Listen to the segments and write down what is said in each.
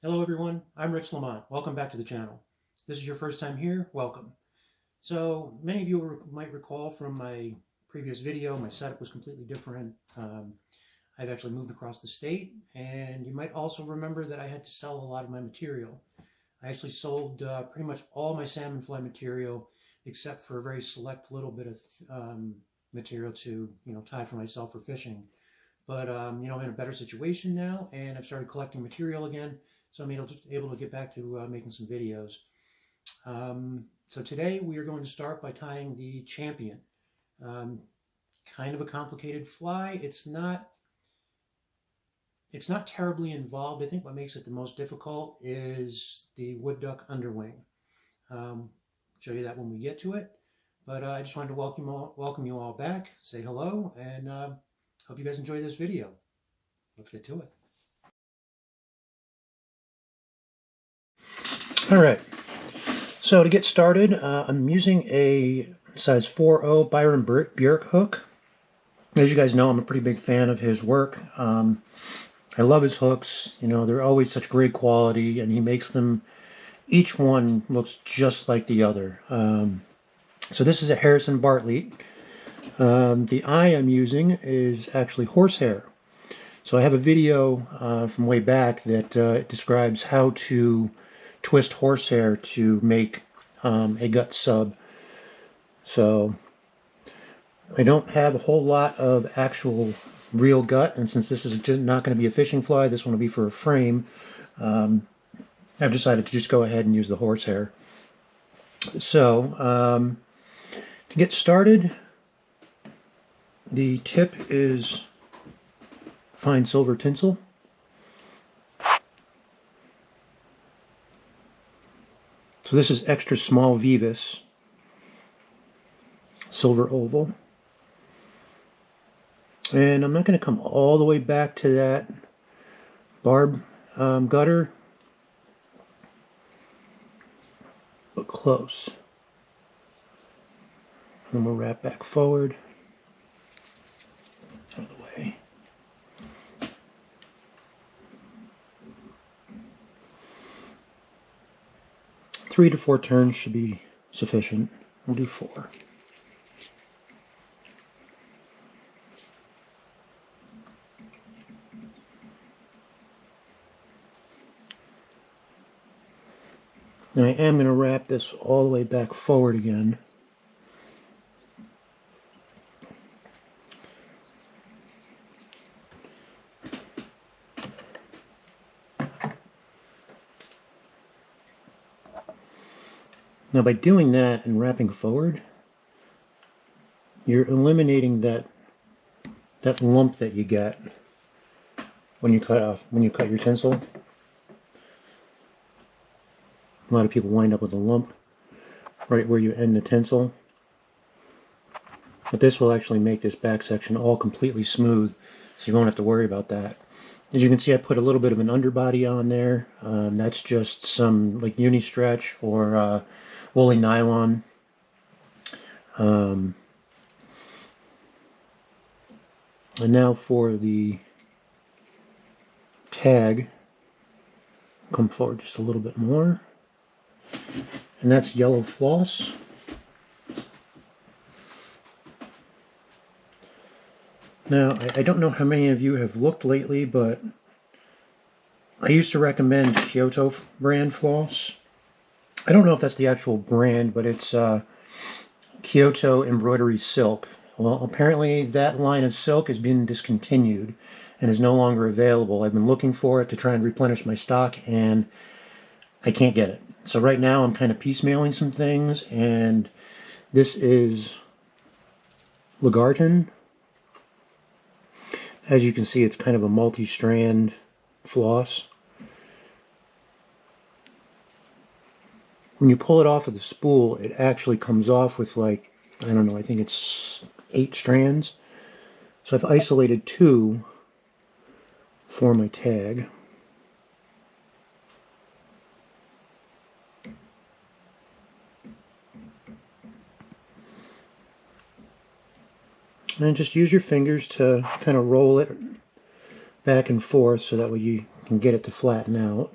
Hello everyone, I'm Rich Lamont. Welcome back to the channel. If this is your first time here, welcome. So many of you might recall from my previous video, my setup was completely different. I've actually moved across the state, and you might also remember that I had to sell a lot of my material. I actually sold pretty much all my salmon fly material except for a very select little bit of material to tie for myself for fishing. But I'm in a better situation now, and I've started collecting material again. So I'm able to get back to making some videos. So today we are going to start by tying the Champion. Kind of a complicated fly. It's not terribly involved. I think what makes it the most difficult is the wood duck underwing. Show you that when we get to it. But I just wanted to welcome you all back, say hello, and hope you guys enjoy this video. Let's get to it. All right, so to get started, I'm using a size 4.0 Byron Bjerke hook. As you guys know, I'm a pretty big fan of his work. I love his hooks. They're always such great quality, and he makes them, each one looks just like the other. So this is a Harrison Bartleet. The eye I'm using is actually horsehair. So I have a video from way back that describes how to twist horsehair to make a gut sub. So I don't have a whole lot of actual real gut, and since this is not going to be a fishing fly, this one will be for a frame, I've decided to just go ahead and use the horsehair. So to get started, the tip is fine silver tinsel. So this is extra small Vivus, silver oval. And I'm not going to come all the way back to that barb gutter, but close. And we'll wrap back forward, out of the way. Three to four turns should be sufficient. We'll do 4. And I am going to wrap this all the way back forward again. Now by doing that and wrapping forward, you're eliminating that lump that you get when you cut your tinsel. A lot of people wind up with a lump right where you end the tinsel. But this will actually make this back section all completely smooth, so you won't have to worry about that. As you can see, I put a little bit of an underbody on there. That's just some like uni stretch or woolly nylon. And now for the tag, come forward just a little bit more. And that's yellow floss. Now, I don't know how many of you have looked lately, but I used to recommend Kyoto brand floss. I don't know if that's the actual brand, but it's Kyoto embroidery silk. Well, apparently that line of silk has been discontinued and is no longer available. I've been looking for it to try and replenish my stock, and I can't get it. So right now I'm kind of piecemealing some things, and this is Lagarton. As you can see, it's kind of a multi-strand floss. When you pull it off of the spool, it actually comes off with, like, I don't know, I think it's 8 strands. So I've isolated 2 for my tag. And just use your fingers to kind of roll it back and forth so that way you can get it to flatten out.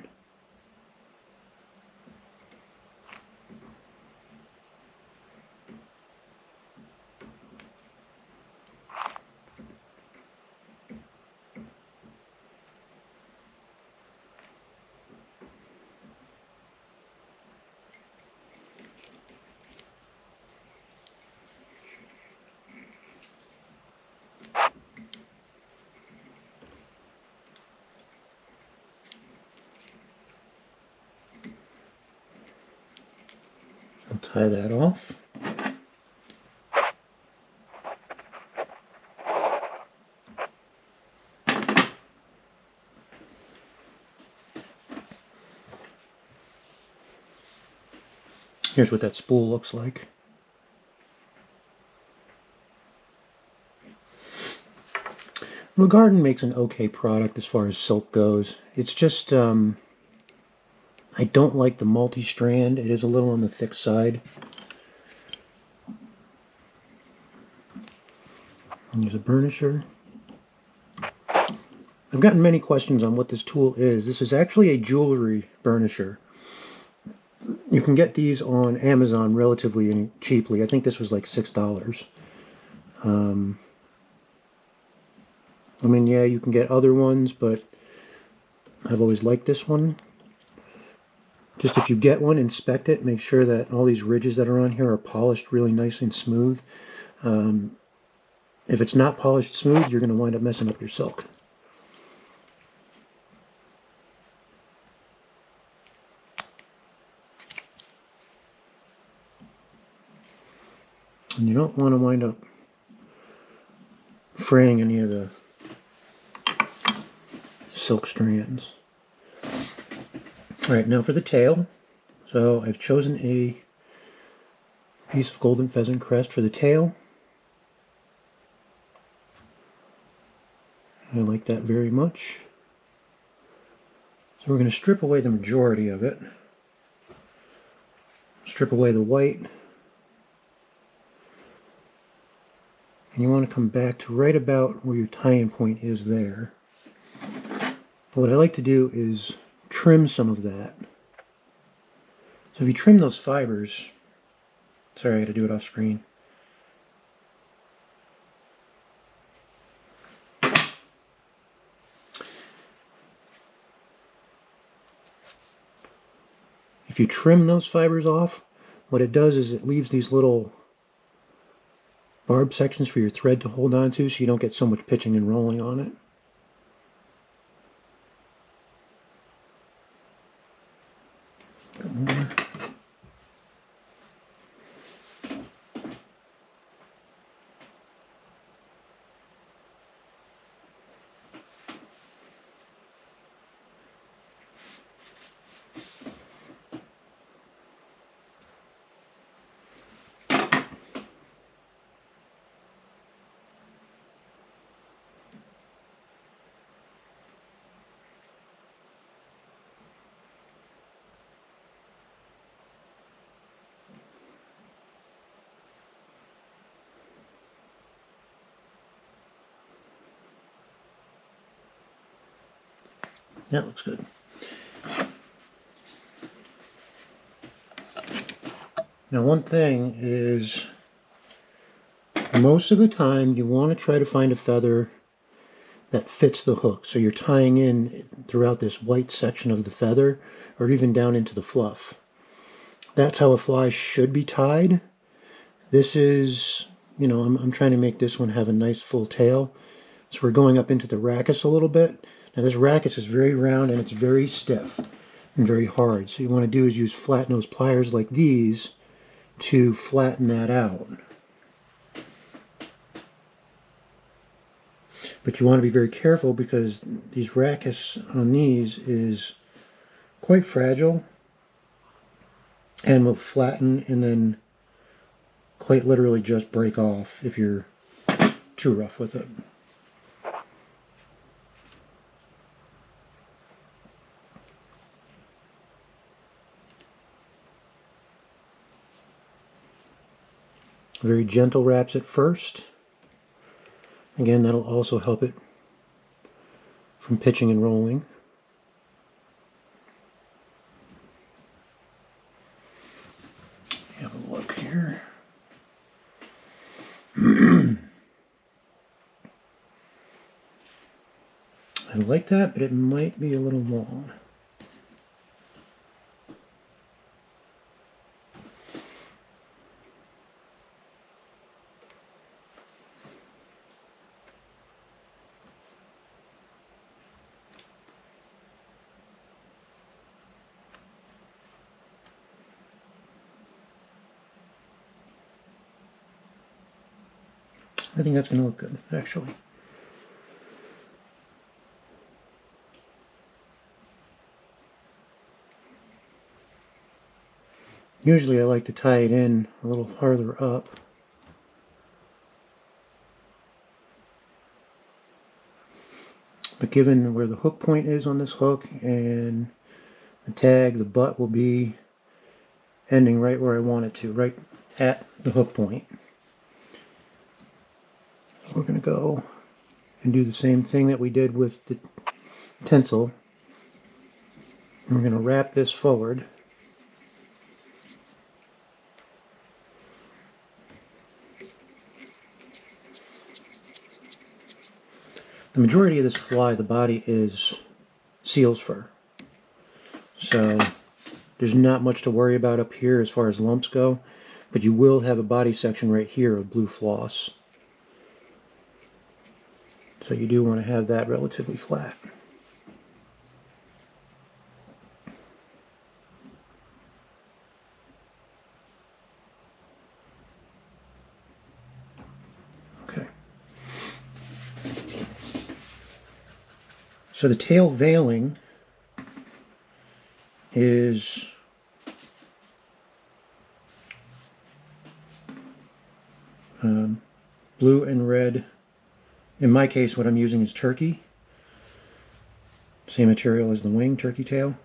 tie that off. Here's what that spool looks like. The Garden makes an okay product as far as silk goes. It's just, I don't like the multi-strand. It is a little on the thick side. There's a burnisher. I've gotten many questions on what this tool is. This is actually a jewelry burnisher. You can get these on Amazon relatively cheaply. I think this was like $6. I mean, yeah, you can get other ones, but I've always liked this one. Just if you get one, inspect it. Make sure that all these ridges that are on here are polished really nice and smooth. If it's not polished smooth, you're going to wind up messing up your silk. And you don't want to wind up fraying any of the silk strands. Alright, now for the tail. So I've chosen a piece of golden pheasant crest for the tail. I like that very much. So we're going to strip away the majority of it. Strip away the white. And you want to come back to right about where your tying point is there. But what I like to do is trim some of that. So if you trim those fibers, sorry I had to do it off screen. If you trim those fibers off, what it does is it leaves these little barb sections for your thread to hold on to so you don't get so much pitching and rolling on it. More. That looks good. Now one thing is, most of the time you want to try to find a feather that fits the hook. So you're tying in throughout this white section of the feather or even down into the fluff. That's how a fly should be tied. This is, you know, I'm trying to make this one have a nice full tail. So we're going up into the rachis a little bit. Now this rachis is very round and it's very stiff and very hard. So you want to do is use flat nose pliers like these to flatten that out. But you want to be very careful because these rachis on these is quite fragile and will flatten and then quite literally just break off if you're too rough with it. Very gentle wraps at first. Again, that'll also help it from pitching and rolling. Have a look here. I like that, but it might be a little long. I think that's going to look good, actually. Usually I like to tie it in a little farther up. But given where the hook point is on this hook and the tag, the butt will be ending right where I want it to, right at the hook point. So we're going to go and do the same thing that we did with the tinsel. And we're going to wrap this forward. The majority of this fly, the body is seal's fur. So there's not much to worry about up here as far as lumps go, but you will have a body section right here of blue floss. So you do want to have that relatively flat. Okay. So the tail veiling is blue and red. In my case, what I'm using is turkey. Same material as the wing, turkey tail.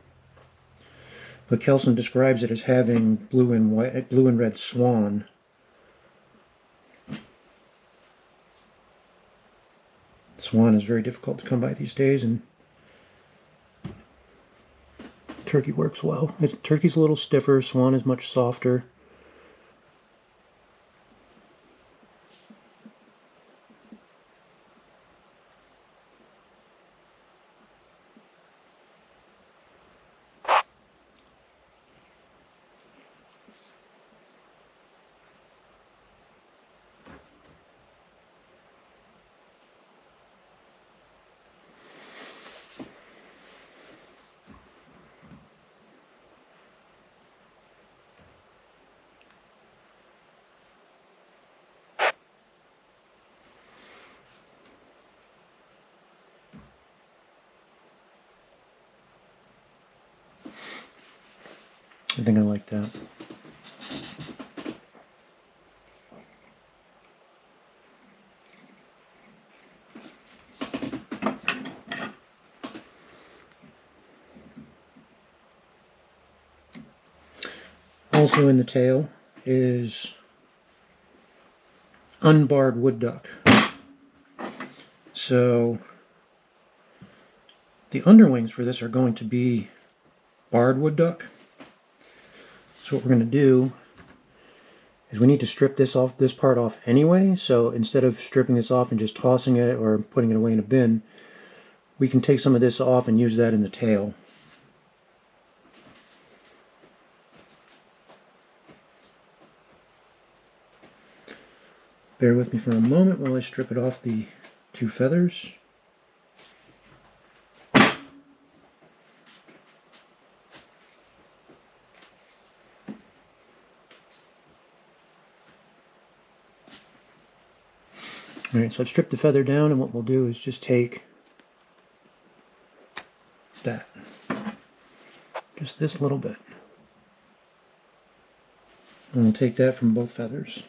But Kelson describes it as having blue and red swan. Swan is very difficult to come by these days, and turkey works well. Turkey's a little stiffer, swan is much softer. I think I like that. Also in the tail is unbarred wood duck. So the underwings for this are going to be barred wood duck. So what we're going to do is we need to strip this part off anyway. So instead of stripping this off and just tossing it or putting it away in a bin, we can take some of this off and use that in the tail. Bear with me for a moment while I strip it off the two feathers. Alright, so I've stripped the feather down, and what we'll do is just take that. Just this little bit. And we'll take that from both feathers.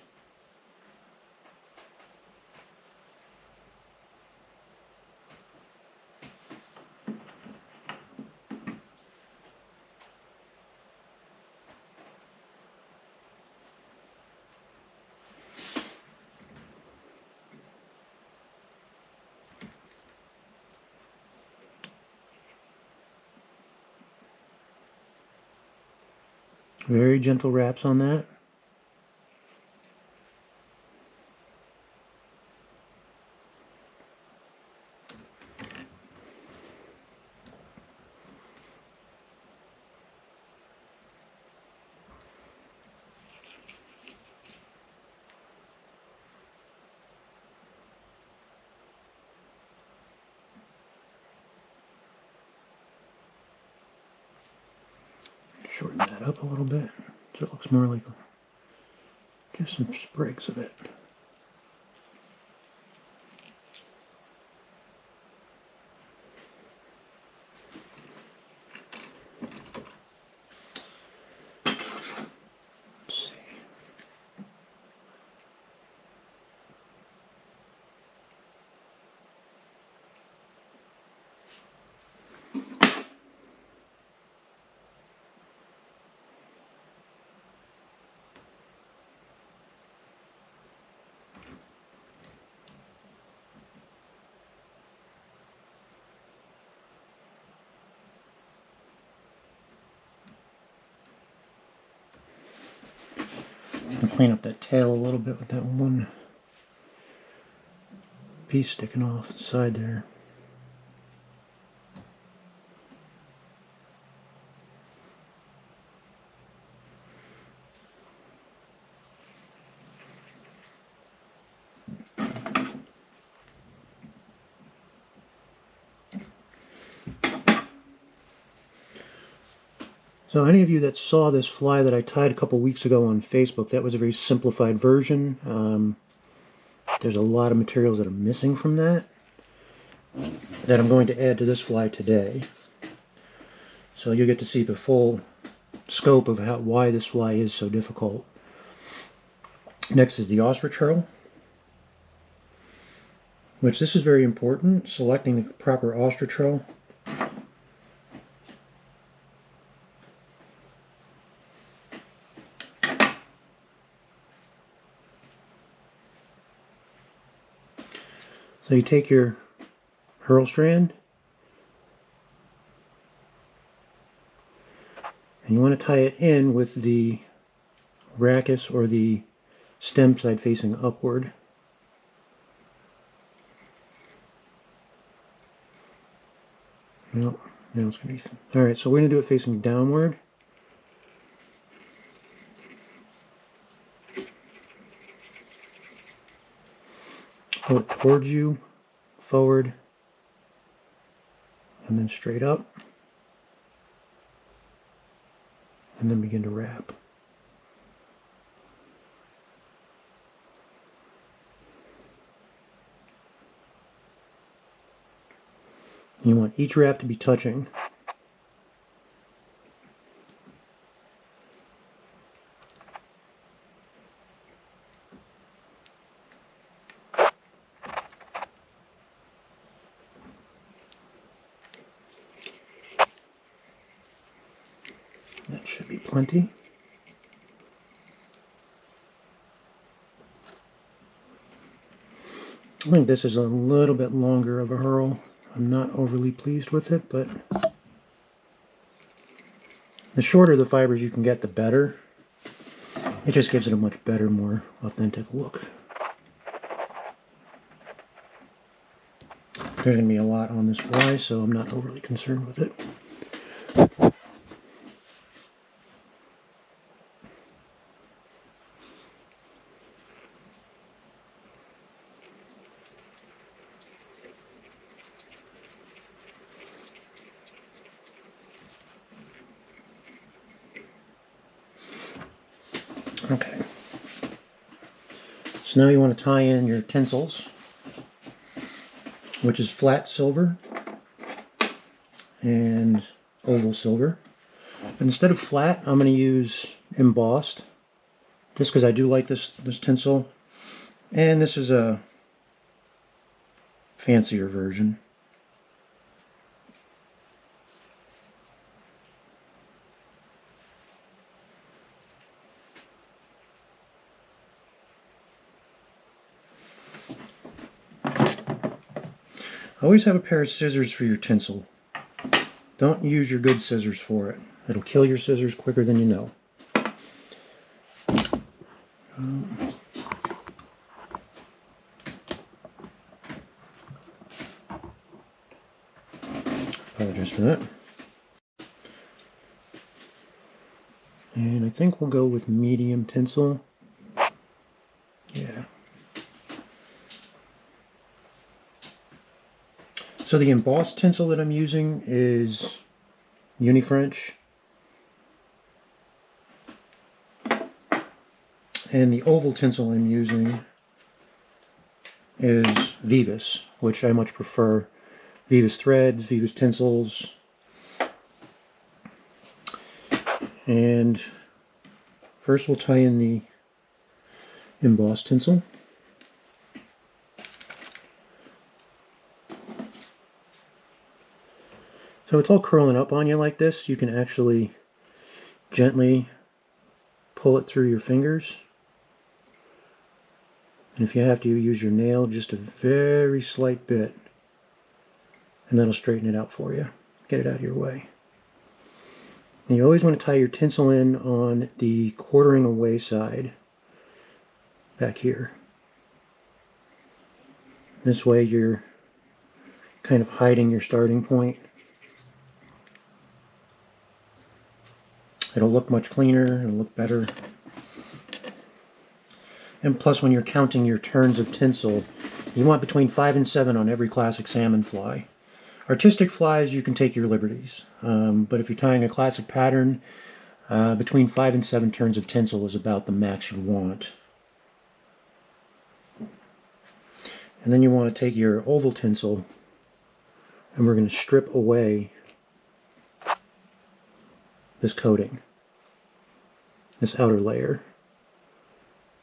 Very gentle wraps on that. Shorten that up a little bit so it looks more like just some sprigs of it. And clean up that tail a little bit with that one piece sticking off the side there. So any of you that saw this fly that I tied a couple weeks ago on Facebook, that was a very simplified version. There's a lot of materials that are missing from that I'm going to add to this fly today. So you'll get to see the full scope of why this fly is so difficult. Next is the ostrich hurl, which this is very important, selecting the proper ostrich hurl. So you take your hurl strand and you want to tie it in with the rachis or the stem side facing upward. No, it's going to be... Alright, so we're going to do it facing downward. Pull it towards you, forward, and then straight up, and then begin to wrap. You want each wrap to be touching. That should be plenty. I think this is a little bit longer of a hurl. I'm not overly pleased with it, but the shorter the fibers you can get, the better. It just gives it a much better, more authentic look. There's going to be a lot on this fly, so I'm not overly concerned with it. Okay, so now you want to tie in your tinsels, which is flat silver and oval silver. But instead of flat, I'm going to use embossed, just because I do like this tinsel. And this is a fancier version. Always have a pair of scissors for your tinsel. Don't use your good scissors for it. It'll kill your scissors quicker than you know. Apologize for that. And I think we'll go with medium tinsel. Yeah. So the embossed tinsel that I'm using is Uni-French. And the oval tinsel I'm using is Vivus, which I much prefer. Vivus threads, Vivus tinsels. And first we'll tie in the embossed tinsel. So it's all curling up on you like this. You can actually gently pull it through your fingers. And if you have to, use your nail just a very slight bit. And that'll straighten it out for you. Get it out of your way. And you always want to tie your tinsel in on the quartering away side. back here. This way you're kind of hiding your starting point. It'll look much cleaner, it'll look better. And plus, when you're counting your turns of tinsel, you want between 5 and 7 on every classic salmon fly. Artistic flies, you can take your liberties. But if you're tying a classic pattern, between 5 and 7 turns of tinsel is about the max you want. And then you want to take your oval tinsel, and we're going to strip away this coating, this outer layer.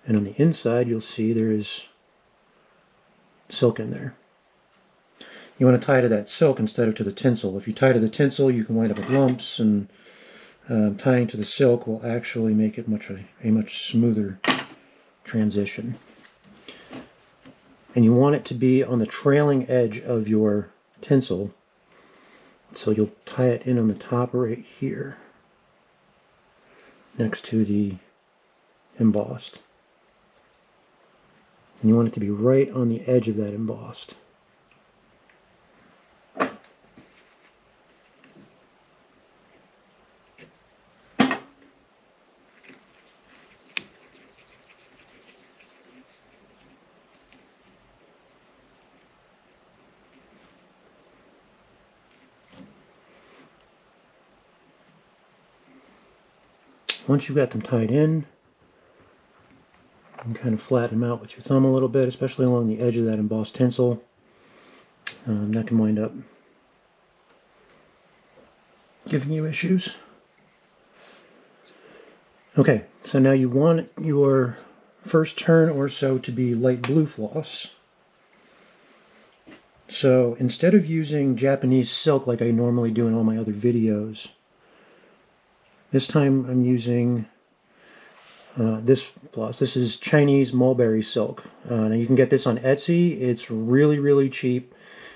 And on the inside, you'll see there is silk in there. You want to tie to that silk instead of to the tinsel. If you tie to the tinsel, you can wind up with lumps, and tying to the silk will actually make it a much smoother transition. And you want it to be on the trailing edge of your tinsel, so you'll tie it in on the top right here, next to the embossed. And you want it to be right on the edge of that embossed. Once you've got them tied in, you can kind of flatten them out with your thumb a little bit, especially along the edge of that embossed tinsel. That can wind up giving you issues. Okay, so now you want your first turn or so to be light blue floss. So instead of using Japanese silk like I normally do in all my other videos, this time I'm using this floss. This is Chinese mulberry silk. Now you can get this on Etsy. It's really, really cheap.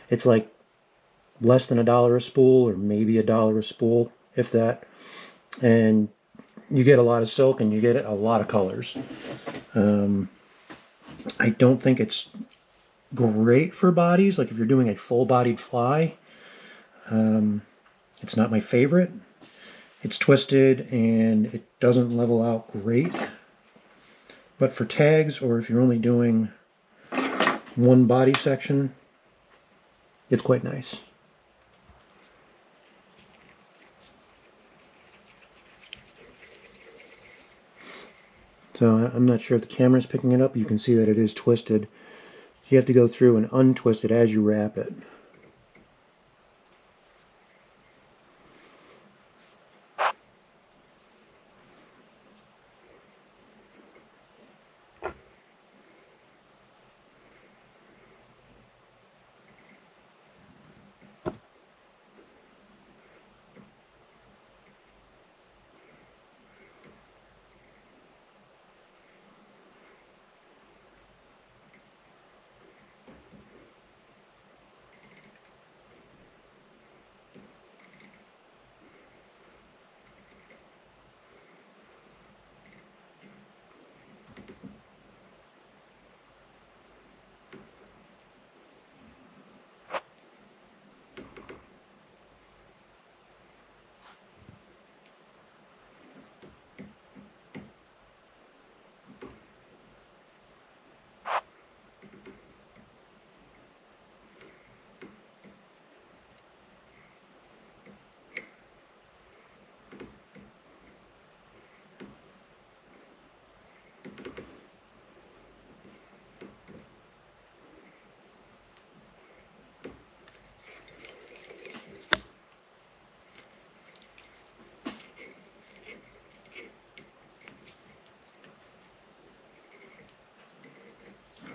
It's like less than $1 a spool, or maybe $1 a spool, if that. And you get a lot of silk and you get a lot of colors. I don't think it's great for bodies. Like if you're doing a full-bodied fly, it's not my favorite. It's twisted and it doesn't level out great. But for tags, or if you're only doing one body section, it's quite nice. So I'm not sure if the camera's picking it up. You can see that it is twisted. So you have to go through and untwist it as you wrap it.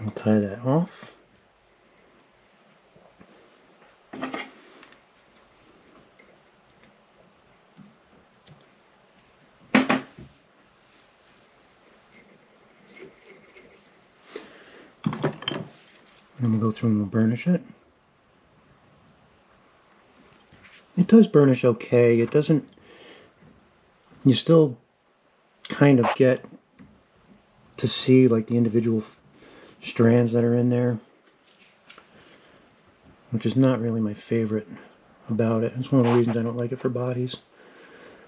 I'll tie that off. And we'll go through and we'll burnish it. It does burnish okay. It doesn't, you still kind of get to see like the individual strands that are in there, which is not really my favorite about it. It's one of the reasons I don't like it for bodies.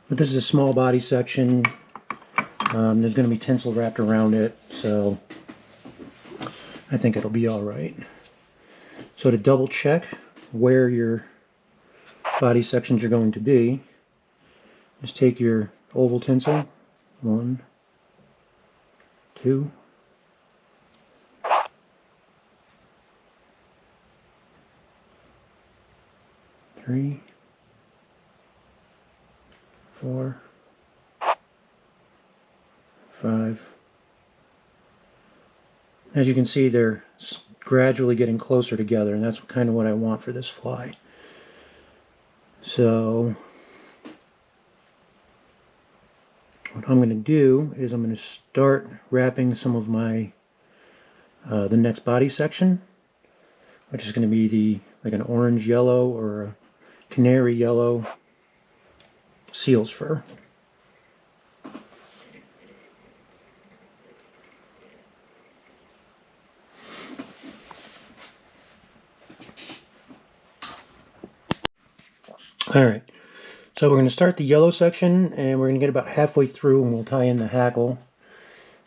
But this is a small body section. There's going to be tinsel wrapped around it, so I think it'll be alright. So to double check where your body sections are going to be, just take your oval tinsel, 1, 2, 3, 4, 5. As you can see, they're gradually getting closer together, and that's kind of what I want for this fly. So what I'm going to do is I'm going to start wrapping some of my the next body section, which is going to be like an orange yellow or a canary yellow seal's fur. Alright, so we're going to start the yellow section, and we're going to get about halfway through and we'll tie in the hackle.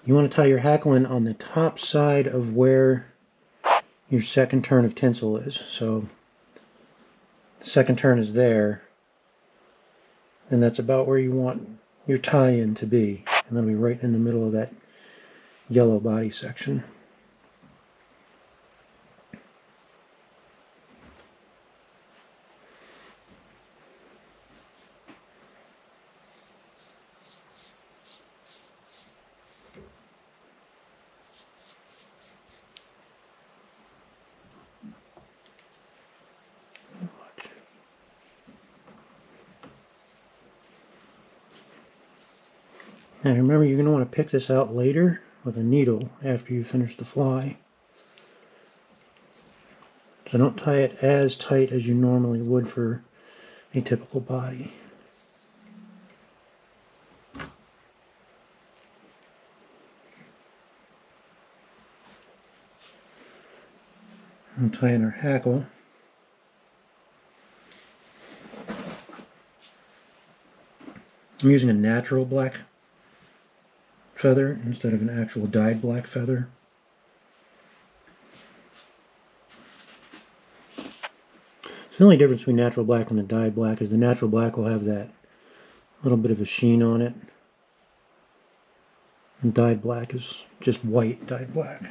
You want to tie your hackle in on the top side of where your second turn of tinsel is. So the second turn is there, and that's about where you want your tie-in to be. And that'll be right in the middle of that yellow body section. And remember, you're going to want to pick this out later with a needle after you finish the fly. So don't tie it as tight as you normally would for a typical body. I'm tying our hackle. I'm using a natural black feather instead of an actual dyed black feather. So the only difference between natural black and the dyed black is the natural black will have that little bit of a sheen on it, and dyed black is just white dyed black.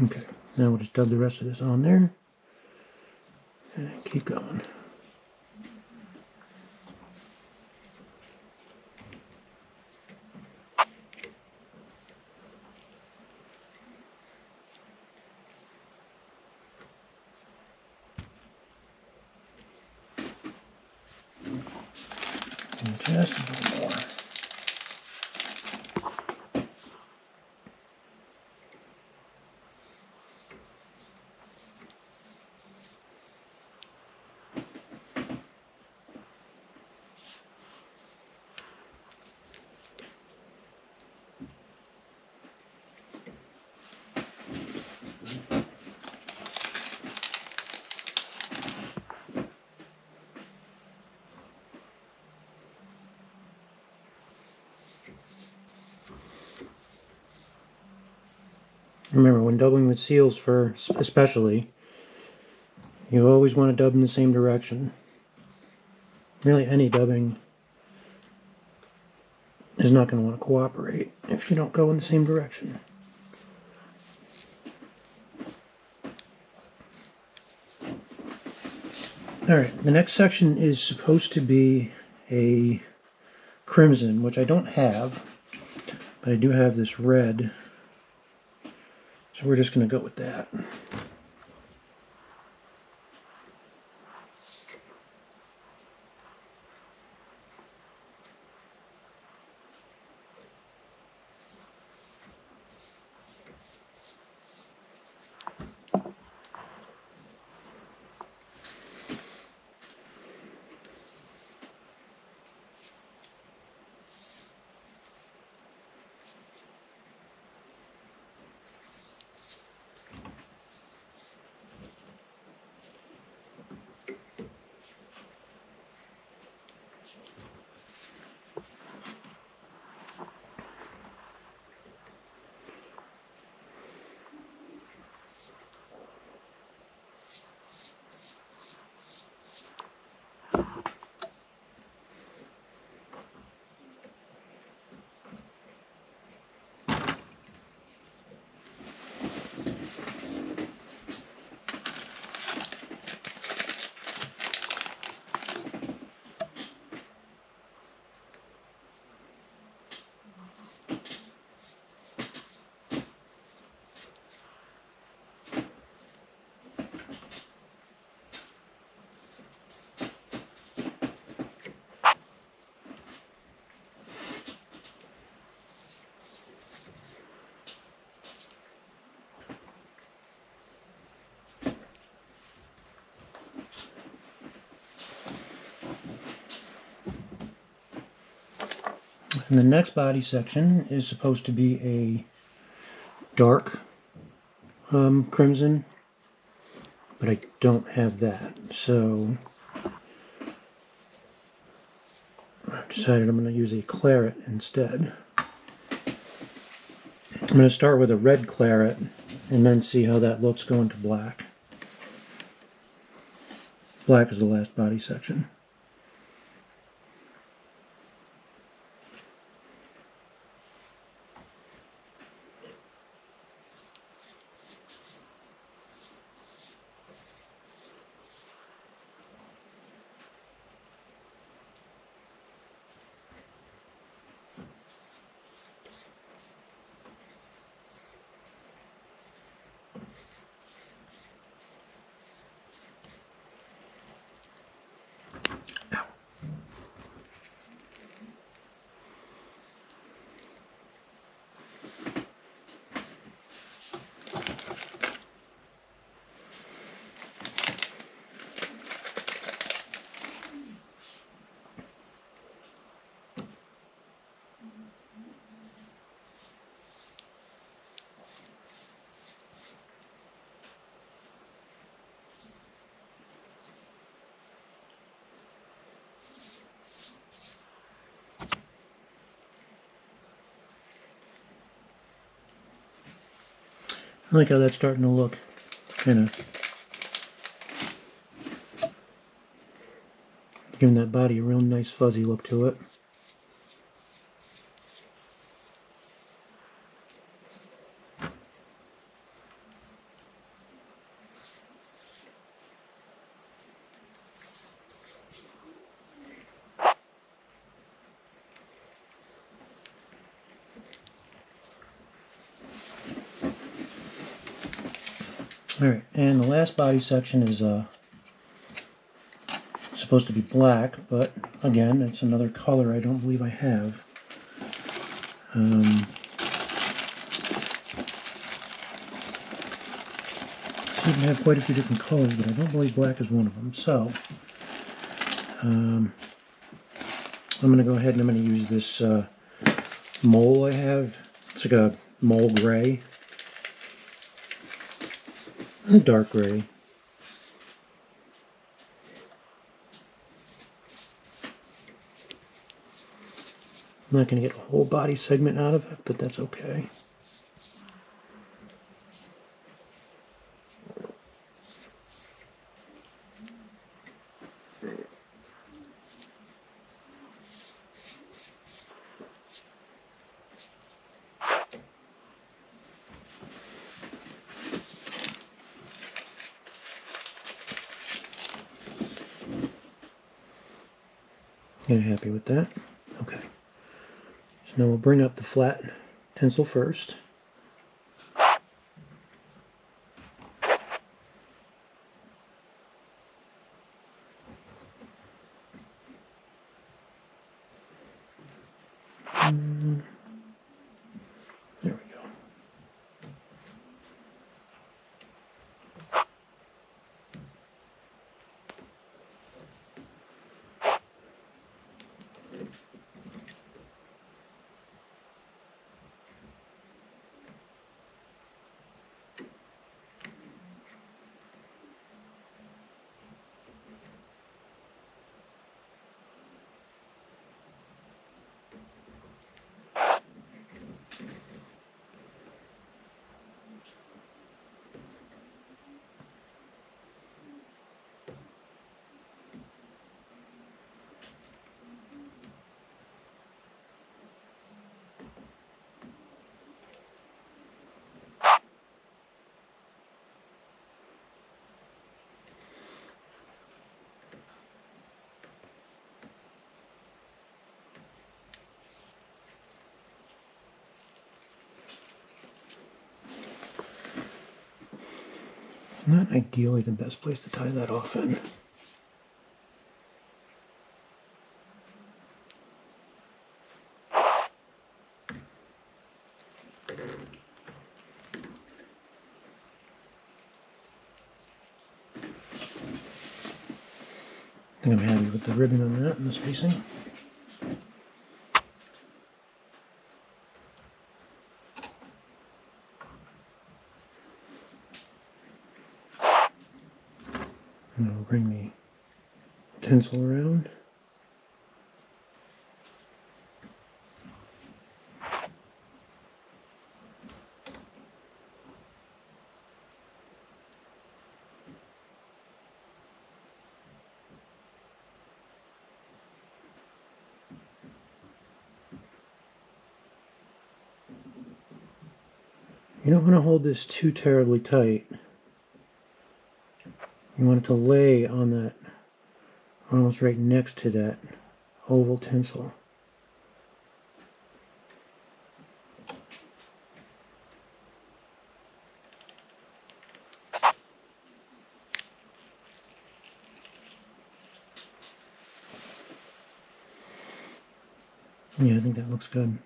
Okay, now we'll just dub the rest of this on there and keep going. And just a little more. Remember, when dubbing with seals fur, especially, you always want to dub in the same direction. Really, any dubbing is not going to want to cooperate if you don't go in the same direction. Alright, the next section is supposed to be a crimson, which I don't have. But I do have this red, so we're just going to go with that. And the next body section is supposed to be a dark crimson, but I don't have that. So I've decided I'm going to use a claret instead. I'm going to start with a red claret and then see how that looks going to black. Black is the last body section. I like how that's starting to look kind of giving that body a real nice fuzzy look to it. Alright, and the last body section is supposed to be black, but again, it's another color I don't believe I have. Seem to have quite a few different colors, but I don't believe black is one of them. So, I'm going to go ahead and I'm going to use this mole I have. It's like a mole gray. A dark gray. I'm not going to get a whole body segment out of it, but that's okay. You're happy with that? Okay. So now we'll bring up the flat tinsel first. There we go. Not ideally the best place to tie that off in. I think I'm happy with the ribbon on that and the spacing. And I'll bring the tinsel around. You don't want to hold this too terribly tight. You want it to lay on that, almost right next to that oval tinsel. Yeah, I think that looks good.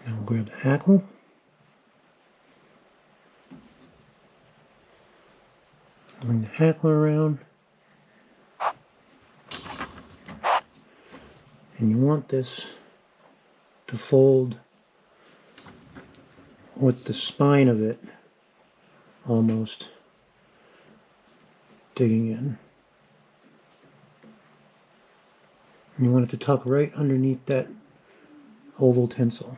Now we'll grab the hackle. Bring the hackle around. And you want this to fold with the spine of it almost digging in. And you want it to tuck right underneath that oval tinsel.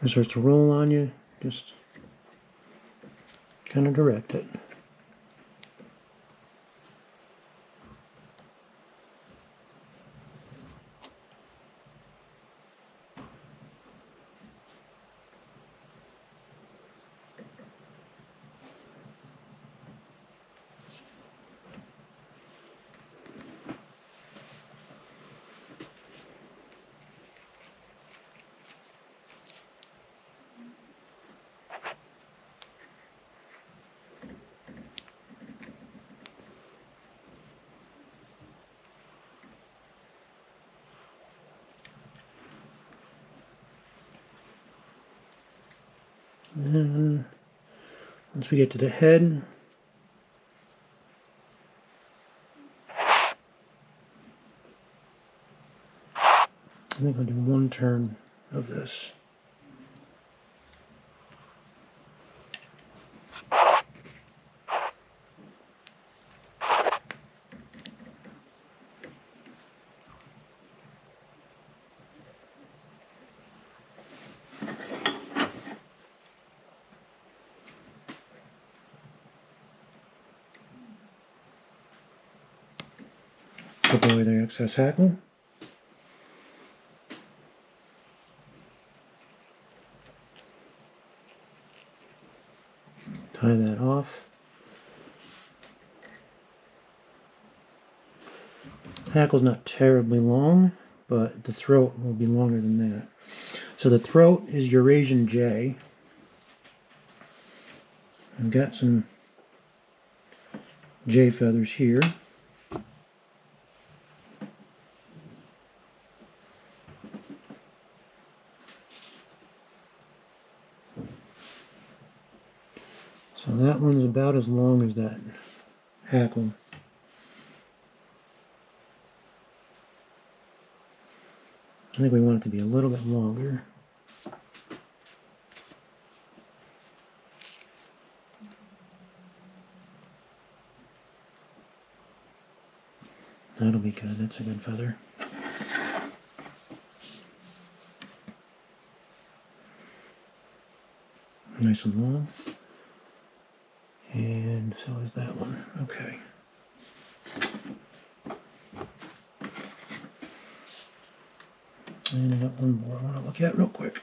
If it starts to roll on you, just kind of direct it. And then once we get to the head, I think I'll do one turn of this. Clip away the excess hackle. Tie that off. Hackle's not terribly long, but the throat will be longer than that. So the throat is Eurasian J. I've got some J feathers here. So that one's about as long as that hackle. I think we want it to be a little bit longer. That'll be good. That's a good feather. Nice and long. And so is that one. Okay. And I got one more I want to look at real quick.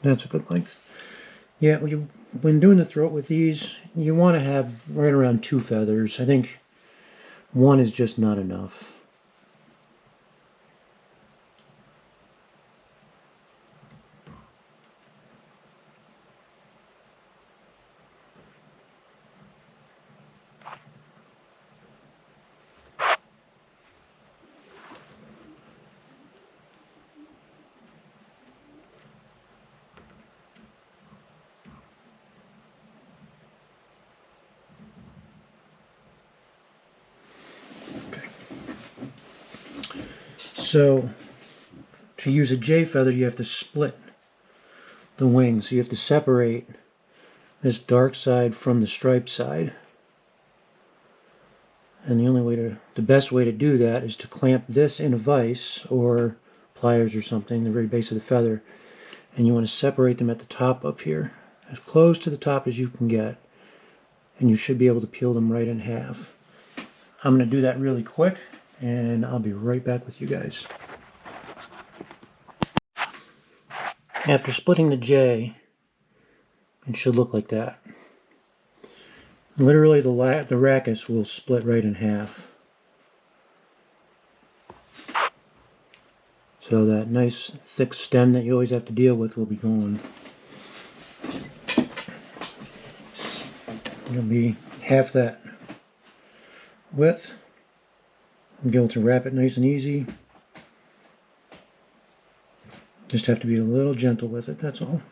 That's a good length. Yeah, when doing the throat with these, you want to have right around 2 feathers. I think 1 is just not enough. So, to use a J feather, you have to split the wings. So you have to separate this dark side from the striped side. And the best way to do that is to clamp this in a vise or pliers or something, the very base of the feather. And you want to separate them at the top up here, as close to the top as you can get. And you should be able to peel them right in half. I'm going to do that really quick, and I'll be right back with you guys. After splitting the J, it should look like that. Literally the rachis will split right in half. So that nice thick stem that you always have to deal with will be gone. It'll be half that width. You'll be able to wrap it nice and easy. Just have to be a little gentle with it, that's all.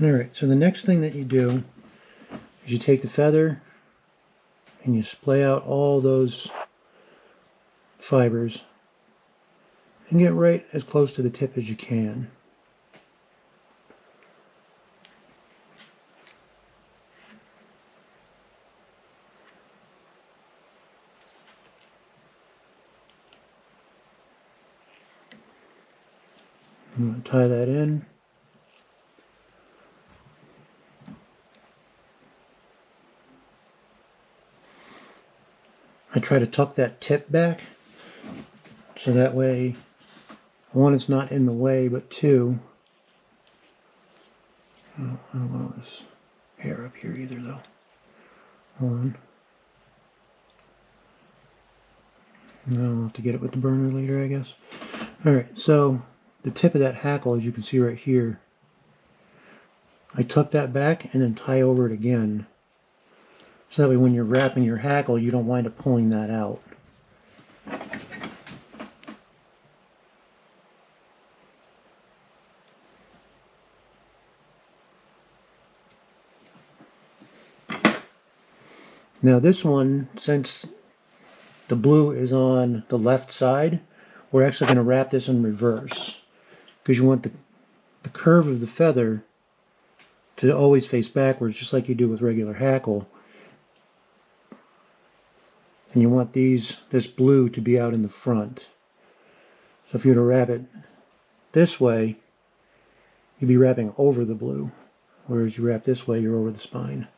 Alright, so the next thing that you do is you take the feather and you splay out all those fibers and get right as close to the tip as you can. I'm going to tie that in. I try to tuck that tip back so that way, 1, it's not in the way, but 2, I don't want all this hair up here either though. Hold on. I'll have to get it with the burner later, I guess. Alright, so the tip of that hackle, as you can see right here, I tuck that back and then tie over it again. So that way when you're wrapping your hackle, you don't wind up pulling that out. Now this one, since the blue is on the left side, we're actually going to wrap this in reverse. Because you want the curve of the feather to always face backwards, just like you do with regular hackle. And you want this blue to be out in the front. So if you were to wrap it this way, you'd be wrapping over the blue. Whereas you wrap this way, you're over the spine.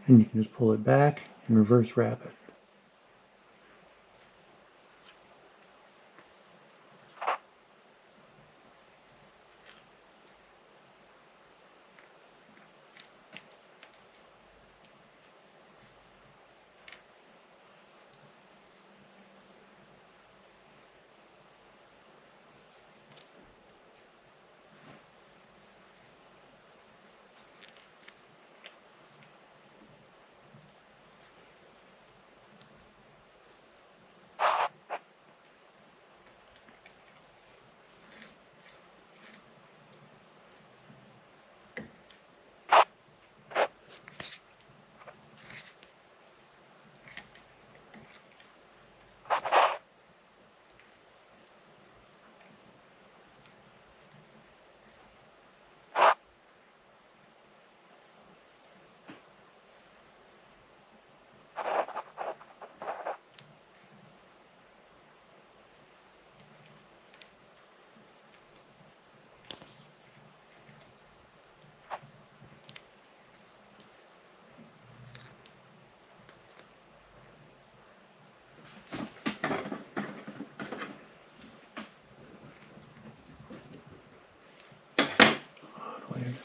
And you can just pull it back and reverse wrap it.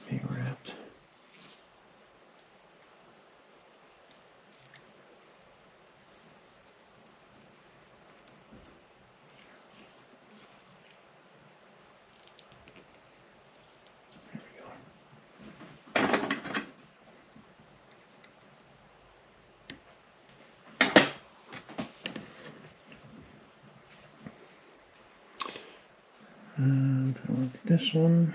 Being wrapped. There we go. And look at this one.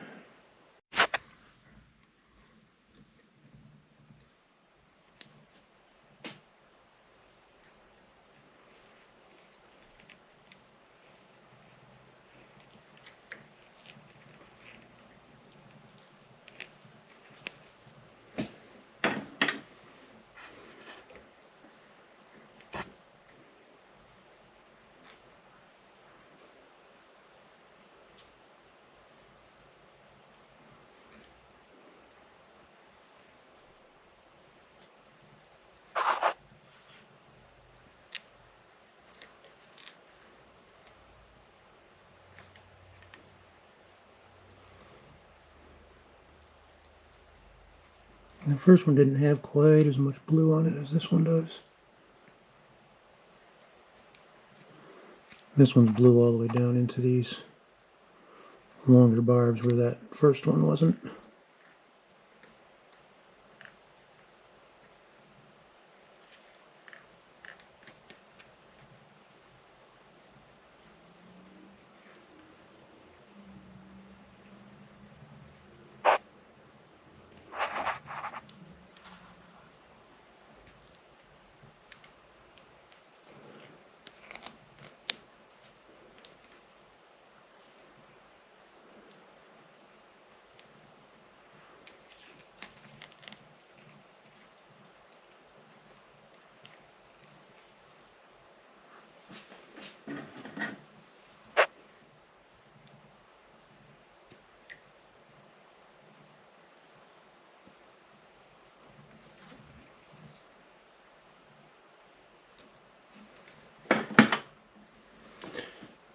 The first one didn't have quite as much blue on it as this one does. This one's blue all the way down into these longer barbs where that first one wasn't.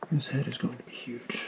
This head is going to be huge.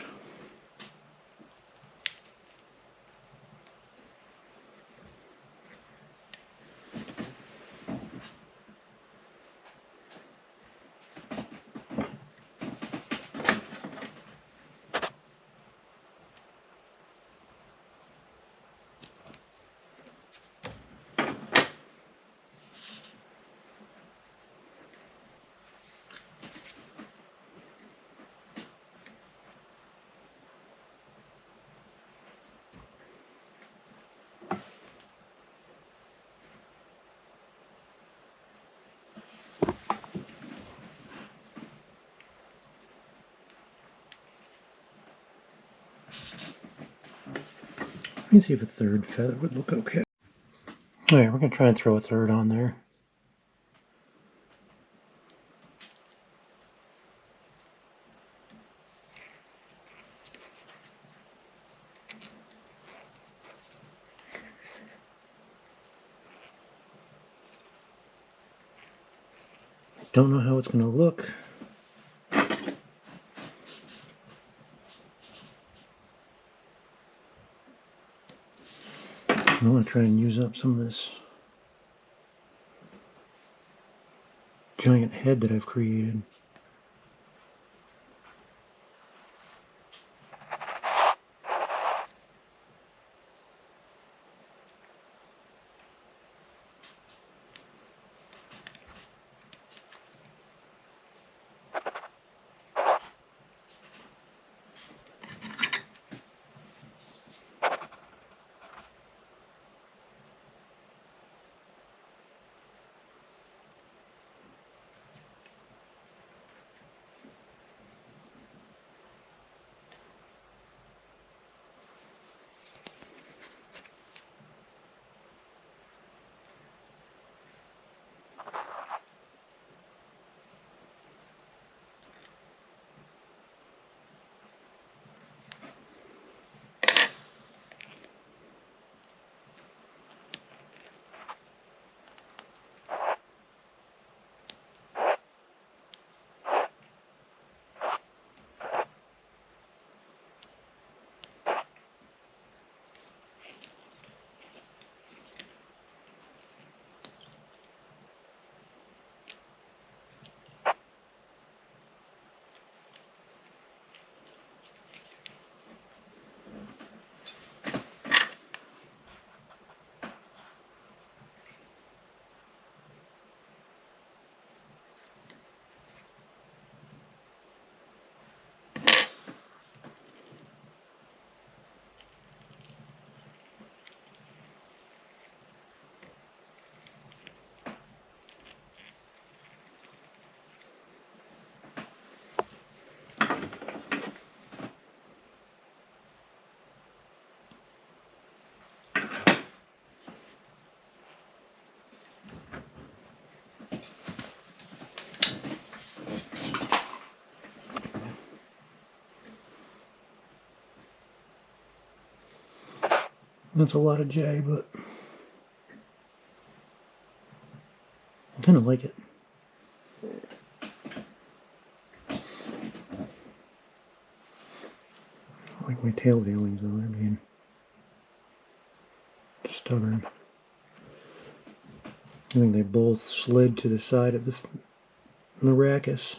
Let me see if a third feather would look okay. Alright, we're going to try and throw a third on there. Don't know how it's going to look. I want to try and use up some of this giant head that I've created. That's a lot of J, but I kind of like it. I like my tail veilings though, they're being stubborn. I think they both slid to the side of the Maracas.